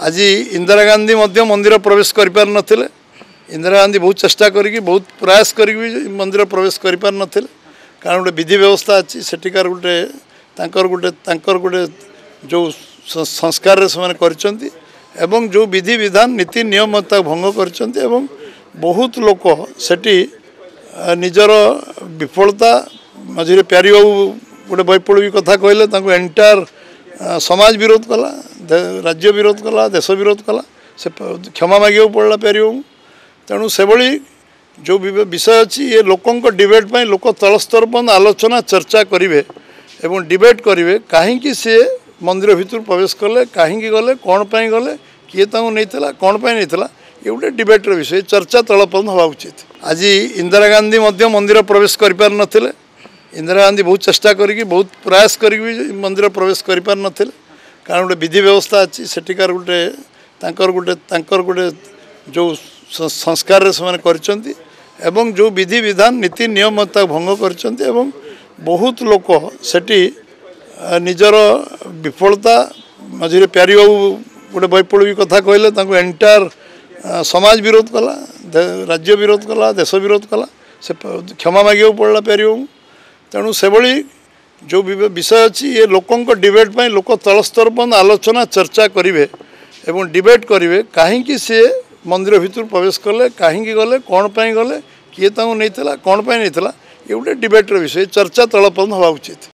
आज इंदिरा गांधी मंदिर प्रवेश कर पार नथिले। इंदिरा गांधी बहुत चेष्टा करी बहुत प्रयास करी मंदिर प्रवेश कर पार नथिले कारण गोटे विधि व्यवस्था अच्छी सेठिकार गोटे गोटे जो संस्कार से करचंती एवं जो विधि विधान नीति नियम भंग करचंती एवं बहुत लोक सेठी निजर विफलता मझे प्यारी बाबू गोटे वैप्लवी कथा कहले एंटायर समाज विरोध कला राज्य विरोध कला देश विरोध कला से क्षमा मांगे पड़ा प्यारी बाबू। तेणु से भली जो विषय अच्छी ये लोकों डिबेट पर लोक तल स्तर पर आलोचना चर्चा करेंगे एवं डिबेट करेंगे कहीं सी मंदिर भितर प्रवेश कले कहीं गले कौन पाई गले किए नहीं कौन पाई नहीं ये गोटे डिबेटर विषय चर्चा तलपन हवा उचित। आज इंदिरा गांधी मंदिर प्रवेश कर पार नथिले। इंदिरा गांधी बहुत चेष्टा करी बहुत प्रयास करी मंदिर प्रवेश कर पार नथिले कारण गोटे विधि व्यवस्था अच्छी सेठिकार गोटे गोटे जो संस्कार से करचंती एवं जो विधि विधान नीति नियम भंग करचंती एवं बहुत लोक सेठी निजर विफलता मझे प्यारी बाबू गोटे वैप्लवी कथा कहले एंटायर समाज विरोध कला राज्य विरोध कला देश विरोध कला से क्षमा मांगे पड़ा प्यारी बाबू। तेणु से भली जो विषय अच्छी ये लोकों डिबेट पर लोक तल स्तर पर आलोचना चर्चा करेंगे एवं डिबेट करेंगे कहीं सी मंदिर भितर प्रवेश कले कहीं गले कौन पाई गले किए नहीं कौन पाई नहीं ये गोटे डिबेटर विषय चर्चा तलपन हवा उचित।